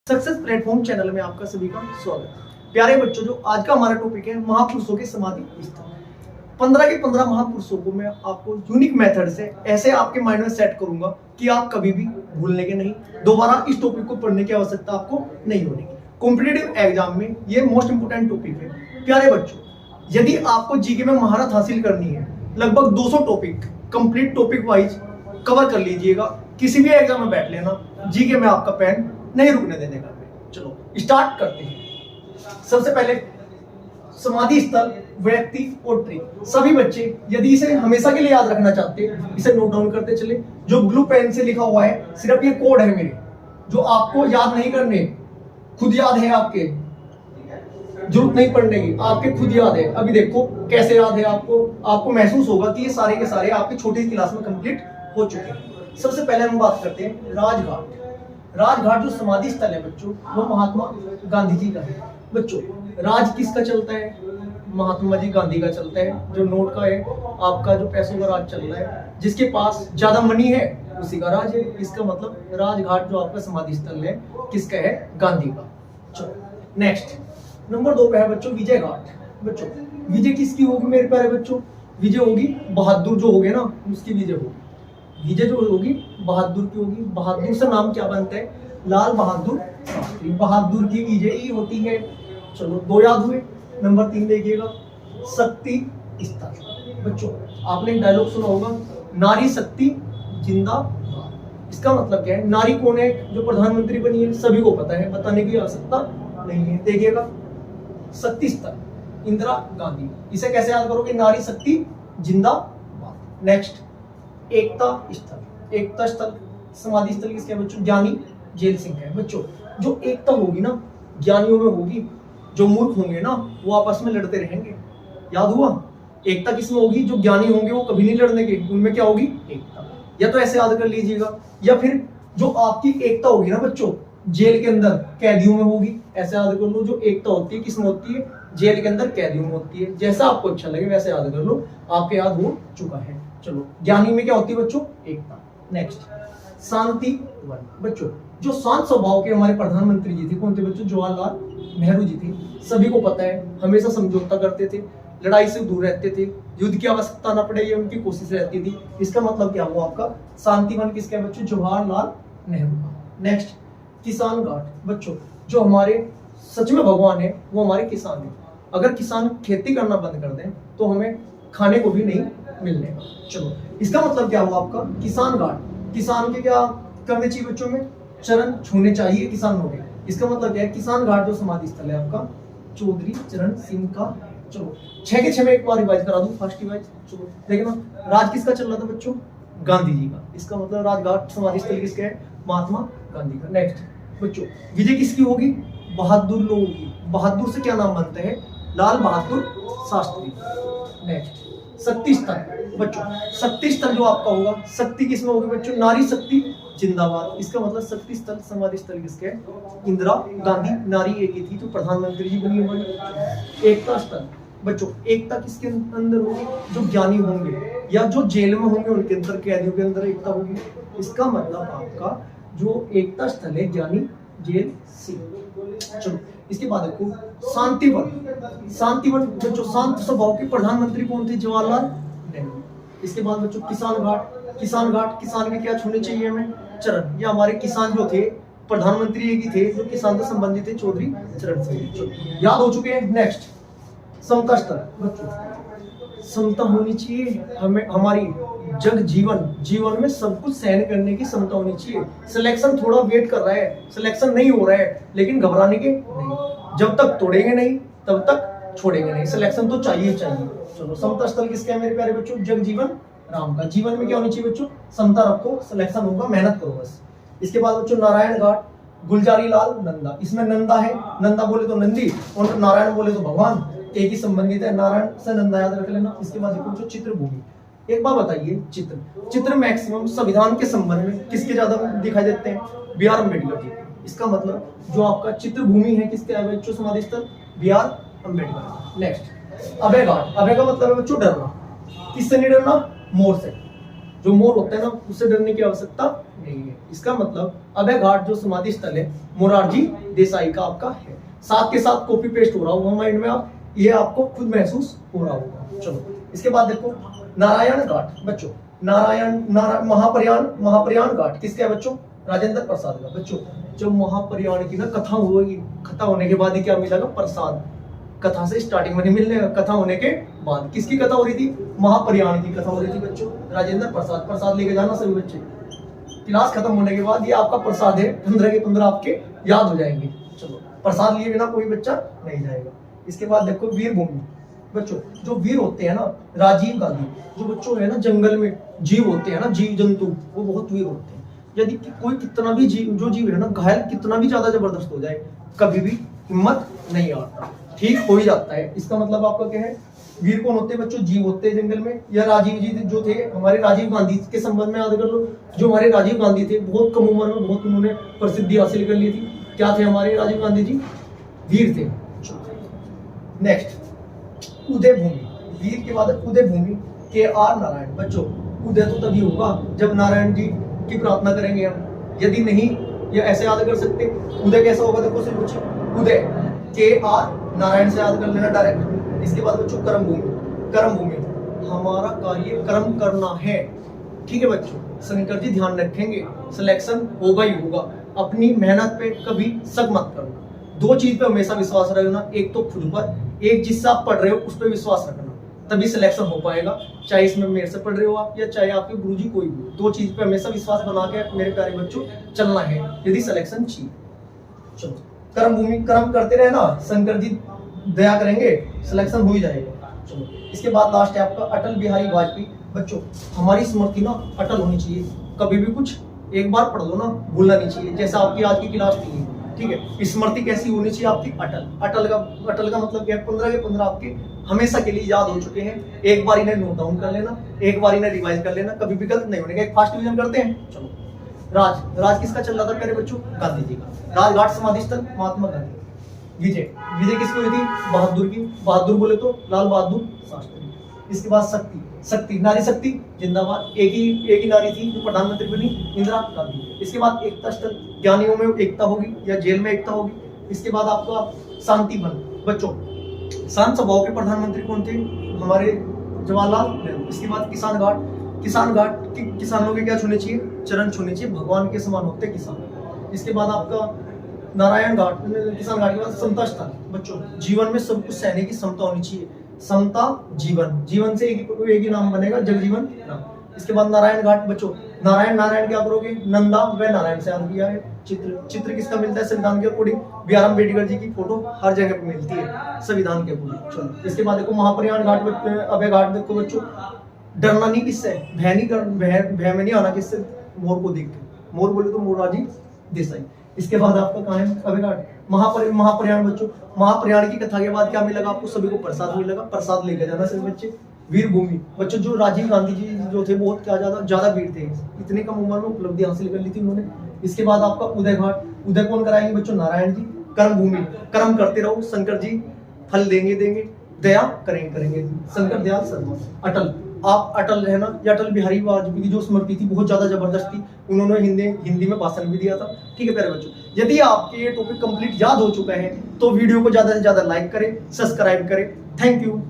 Success platform channel में आपका सभी का स्वागत। प्यारे बच्चों, जो आज का हमारा टॉपिक है महापुरुषों के समाधि स्थल। 15 के 15 महापुरुषों को मैं आपको यूनिक मेथड से ऐसे आपके माइंड में सेट करूंगा कि आप कभी भी भूलने के नहीं, दोबारा इस टॉपिक को पढ़ने की आवश्यकता आपको नहीं होगी। कॉम्पिटिटिव एग्जाम में ये मोस्ट इंपोर्टेंट टॉपिक है। प्यारे बच्चों, यदि आपको जीके में महारत हासिल करनी है, लगभग 200 topic complete topic wise cover कर लीजिएगा। किसी भी एग्जाम में बैठ लेना, जीके में आपका पेन नहीं रुकने देने का। चलो स्टार्ट करते हैं। सबसे पहले समाधि स्थल, व्यक्ति और ट्री। सभी बच्चे यदि इसे हमेशा के लिए याद रखना चाहते हैं, इसे नोट डाउन करते चले। जो ब्लू पेन से लिखा हुआ है, सिर्फ ये कोड है मेरे, जो आपको याद नहीं करने, खुद याद है आपके, जरूरत नहीं पढ़ने की, आपके खुद याद है। अभी देखो कैसे याद है आपको महसूस होगा कि ये सारे के सारे आपके छोटी क्लास में कंप्लीट हो चुके हैं। सबसे पहले हम बात करते हैं राजघाट। राजघाट जो समाधि स्थल है बच्चों, वो महात्मा गांधी जी का है। बच्चों, राज किसका चलता है? महात्मा जी गांधी का चलता है। जो नोट का है, आपका जो पैसों का राज चल रहा है, जिसके पास ज्यादा मनी है उसी का राज है। इसका मतलब राजघाट जो आपका समाधि स्थल है, किसका है? गांधी का। चलो नेक्स्ट, नंबर 2 पे है बच्चों विजय घाट। बच्चों, विजय किसकी होगी मेरे प्यारे बच्चों? विजय होगी बहादुर जो हो गए ना, उसकी विजय होगी। विजय जो होगी बहादुर की होगी। बहादुर से नाम क्या बनता है? लाल बहादुर शास्त्री। बहादुर की विजय ही होती है। चलो 2 याद हुए। नंबर 3 देखिएगा, शक्ति स्थल। बच्चों, आपने एक डायलॉग सुना होगा, नारी शक्ति जिंदाबाद। इसका मतलब क्या है? नारी कौन है जो प्रधानमंत्री बनी है? सभी को पता है, बताने की आवश्यकता नहीं है। देखिएगा, शक्ति स्थल इंदिरा गांधी। इसे कैसे याद करोगे? नारी शक्ति जिंदाबाद। नेक्स्ट, एकता स्थल। एकता स्थल समाधि स्थल किसके है बच्चों? ज्ञानी जेल सिंह है। बच्चों, जो एकता होगी ना ज्ञानियों में होगी, जो मूर्ख होंगे ना वो आपस में लड़ते रहेंगे। याद हुआ? एकता किसमें होगी? जो ज्ञानी होंगे वो कभी नहीं लड़ने के, उनमें क्या होगी? एकता। या तो ऐसे याद कर लीजिएगा, या फिर जो आपकी एकता होगी ना बच्चों, जेल के अंदर कैदियों में होगी। ऐसे याद कर लो, जो एकता होती है किसमें होती है? जेल के अंदर कैदियों में होती है। जैसा आपको अच्छा लगे वैसे याद कर लो, आपके याद हो चुका है। चलो, ज्ञानी में क्या होती है बच्चों? एकता। नेक्स्ट, शांति वन। बच्चों, जो शांत स्वभाव के हमारे प्रधानमंत्री जी थे, कौन थे बच्चों? जवाहरलाल नेहरू जी थे। सभी को पता है, हमेशा समझौता करते थे, लड़ाई से दूर रहते थे, युद्ध की आवश्यकता न पड़े ये उनकी कोशिश रहती थी। इसका मतलब क्या हुआ आपका? शांतिवन किसका है बच्चों? जवाहरलाल नेहरू का। नेक्स्ट, किसान घाट। बच्चों, जो हमारे सच में भगवान है वो हमारे किसान है। अगर किसान खेती करना बंद कर दें तो हमें खाने को भी नहीं मिलने का। चलो, इसका मतलब क्या हुआ आपका? किसान घाट। किसान के क्या करने चाहिए बच्चों में? चरण छूने चाहिए किसानों के। इसका मतलब क्या है? किसान घाट जो समाधि स्थल है आपका, चौधरी चरण सिंह का। चलो 6 के 6 में एक बार रिवाइज करा दूं, फर्स्ट रिवाइज। चलो देखना, राज किसका चल रहा था बच्चों? गांधी जी का। इसका मतलब राजघाट समाधि स्थल किसके है? महात्मा गांधी का। नेक्स्ट बच्चों, विजय किसकी होगी? बहादुर लोगों की। बहादुर से क्या नाम बनता है? लाल बहादुर शास्त्री। नेक्स्ट, शक्ति स्थल। बच्चों, शक्ति स्थल जो आपका होगा, शक्ति किसमें होगी बच्चों? नारी शक्ति जिंदाबाद। इसका मतलब शक्ति स्थल समाधि स्थल किसके है? इंदिरा गांधी। नारी एक ही थी जो प्रधानमंत्री जी बनी हुई। एकता स्थल। बच्चों, एकता किसके अंदर होगी? जो ज्ञानी होंगे या जो जेल में होंगे उनके अंदर, कैदियों के अंदर एकता होगी। इसका मतलब आपका जो एकता स्थल है, ज्ञानी जेल सिंह। चलो इसके बाद देखो, शांतिवन। शांतिवन बच्चों, शांत स्वभाव के प्रधानमंत्री कौन थे? जवाहरलाल नेहरू। इसके बाद बच्चों, किसान घाट। किसान घाट, किसान के क्या छूने चाहिए हमें? चरण। या हमारे किसान जो थे, प्रधानमंत्री एक ही थे जो किसान से संबंधित थे, चौधरी चरण सिंह। याद हो चुके हैं। नेक्स्ट, समता स्थल। बच्चों, समता होनी चाहिए हमें, हमारी जग जीवन में सब कुछ सहन करने की क्षमता होनी चाहिए। सिलेक्शन थोड़ा वेट कर रहा है, सिलेक्शन नहीं हो रहा है, लेकिन घबराने के नहीं। जब तक तोड़ेंगे नहीं तब तक छोड़ेंगे नहीं, सिलेक्शन तो चाहिए चाहिए। चलो, समता स्थल किसका है मेरे प्यारे बच्चों? जग जीवन राम का। जीवन में क्या होनी चाहिए बच्चों? समता रखो, सिलेक्शन होगा, मेहनत करो बस। इसके बाद बच्चों, नारायण घाट। गुलजारी लाल नंदा। इसमें नंदा है, नंदा बोले तो नंदी और नारायण बोले तो भगवान, एक ही संबंधित है। नारायण से नंदा याद रख लेना। इसके बाद देखो, चित्रभूमि। एक बात बताइए, चित्र मैक्सिमम संविधान के संबंध में किसके ज्यादा दिखाई देते हैं? B.R. अम्बेडकर जी। इसका मतलब जो आपका चित्रभूमि है किसके है बच्चों? समाधि स्थल B.R. अम्बेडकर। नेक्स्ट, अभय घाट। अभय का मतलब है बच्चों डरना। किससे नहीं डरना? मोर से। जो मोर होता है ना, उससे डरने की आवश्यकता नहीं है। इसका मतलब अभय घाट जो समाधि स्थल है मोरारजी देसाई का आपका है। साथ के साथ कॉपी पेस्ट हो रहा होगा माइंड में, आप ये आपको खुद महसूस हो रहा होगा। चलो इसके बाद देखो नारायण घाट बच्चों, महाप्रयाण घाट किसका है बच्चों? राजेंद्र प्रसाद का। बच्चों जब महाप्रयाण की ना कथा होगी, कथा होने के बाद ही क्या मिलेगा? प्रसाद। कथा से स्टार्टिंग में नहीं मिलने, कथा होने के बाद। किसकी कथा हो रही थी? महाप्रयाण की कथा हो रही थी बच्चों। राजेंद्र प्रसाद, प्रसाद लेके जाना सभी बच्चे। क्लास खत्म होने के बाद ये आपका प्रसाद है, 15 के 15 आपके याद हो जाएंगे। चलो प्रसाद लिए बिना कोई बच्चा नहीं जाएगा। इसके बाद देखो वीर भूमि बच्चों, जो वीर होते हैं ना, राजीव गांधी, जो बच्चों है ना जंगल में जीव होते हैं ना, जीव जंतु, वो बहुत वीर होते हैं। यदि कोई कितना भी जो जीव है ना, घायल कितना भी ज्यादा जबरदस्त हो जाए, कभी भी हिम्मत नहीं आता, ठीक हो ही जाता है। इसका मतलब आपका क्या है? वीर कौन होते हैं बच्चों? जीव होते हैं जंगल में। या राजीव जी जो थे हमारे, राजीव गांधी के संबंध में याद कर लो। जो हमारे राजीव गांधी थे, बहुत कम उम्र में बहुत उन्होंने प्रसिद्धि हासिल कर ली थी। क्या थे हमारे राजीव गांधी जी? वीर थे। नेक्स्ट उदय भूमि, वीर के बाद उदय भूमि KR नारायण। बच्चों उदय तो तभी होगा जब नारायण जी की प्रार्थना करेंगे हम। यदि नहीं, या ऐसे याद कर सकते, उदय कैसा होगा? देखो सिर्फ बच्चों उदय KR नारायण से याद कर लेना डायरेक्ट। इसके बाद बच्चों कर्म भूमि, कर्म भूमि हमारा कार्य कर्म करना है। ठीक है बच्चों, शंकर जी ध्यान रखेंगे, सिलेक्शन होगा ही होगा। अपनी मेहनत पे कभी शक मत करना। दो चीज पे हमेशा विश्वास रखना, एक तो खुद पर, एक जिससे आप पढ़ रहे हो उस पर विश्वास रखना, तभी सिलेक्शन हो पाएगा। चाहे इसमें मेरे से पढ़ रहे हो आप, या चाहे आपके गुरुजी कोई भी हो, दो चीज पे हमेशा विश्वास बना के मेरे प्यारे बच्चों चलना है, यदि सिलेक्शन चाहिए। चलो कर्म भूमि, कर्म करते रहे ना, शंकर जी दया करेंगे, सिलेक्शन हो ही जाएगा। चलो इसके बाद लास्ट है आपका अटल बिहारी वाजपेयी। बच्चों हमारी स्मृति ना अटल होनी चाहिए, कभी भी कुछ एक बार पढ़ लो ना, भूलना नहीं चाहिए। जैसा आपकी आज की क्लास थी, ठीक है, स्मृति कैसी होनी चाहिए आपकी? अटल। अटल का मतलब क्या है? 15 के 15 आपके हमेशा के लिए याद हो चुके हैं। एक बार इन्हें नोट डाउन कर लेना, एक बार इन्हें रिवाइज कर लेना, कभी भी गलत नहीं होने का। एक फास्ट रिवीजन करते हैं। चलो राज किसका चल रहा था प्यारे बच्चों? गांधी जी का। राजघाट समाधि स्थल महात्मा गांधी। विजय किसकी हुई थी? बहादुर की। बहादुर बोले तो लाल बहादुर शास्त्री। इसके बाद शक्ति, नारी शक्ति जिंदाबाद। एक ही नारी थी जो प्रधानमंत्री बनी, इंदिरा गांधी। इसके बाद एकता स्थल, ज्ञानियों में एकता होगी या जेल में एकता होगी। इसके बाद आपका शांति वन। बच्चों शांत स्वभाव के प्रधानमंत्री कौन थे? हमारे जवाहरलाल नेहरू। इसके बाद किसान घाट किसानों के क्या छूने चाहिए? चरण छूने चाहिए, भगवान के समान होते किसान। इसके बाद आपका नारायण घाट, किसान घाट के बाद समता स्थल। बच्चों जीवन में सब कुछ सहने की क्षमता होनी चाहिए, समता जीवन से एक ही नाम बनेगा, जगजीवन राम। इसके बाद नारायण घाट। बच्चों नारायण क्या करोगे? नंदा व नारायण से याद किया है। चित्र किसका मिलता है? संविधान के according B are Ambedkar ji की फोटो हर जगह पे मिलती है संविधान के अकॉर्डिंग। चलो इसके बाद देखो महाप्रयाण घाट, अभय घाट। देखो बच्चों डरना नहीं किससे, भय में नहीं आना किससे? मोर को देख के। मोर बोले तो मोरारजी देसाई। इसके बाद आपका कहाँ है? अभय घाट। महाप्रयाण। बच्चों महाप्रयाण की कथा के बाद क्या मिलेगा आपको? सभी को प्रसाद मिलेगा, प्रसाद लेके जाना सभी बच्चे। वीर भूमि। बच्चों जो राजीव गांधी जी जो थे बहुत क्या ज्यादा वीर थे, इतने कम उम्र में उपलब्धि हासिल कर ली थी उन्होंने। इसके बाद आपका उदय घाट। उदय कौन कराएंगे बच्चों? नारायण जी। कर्म भूमि, कर्म करते रहो, शंकर जी फल देंगे, दया करेंगे। शंकर दयाल शर्मा। अटल, आप अटल रहना। या अटल बिहारी वाजपेयी की जो स्मृति थी बहुत ज्यादा जबरदस्त थी, उन्होंने हिंदी में भाषण भी दिया था। ठीक है प्यारे बच्चों, यदि आपके ये टॉपिक कंप्लीट याद हो चुका है तो वीडियो को ज्यादा से ज्यादा लाइक करें, सब्सक्राइब करें। Thank you.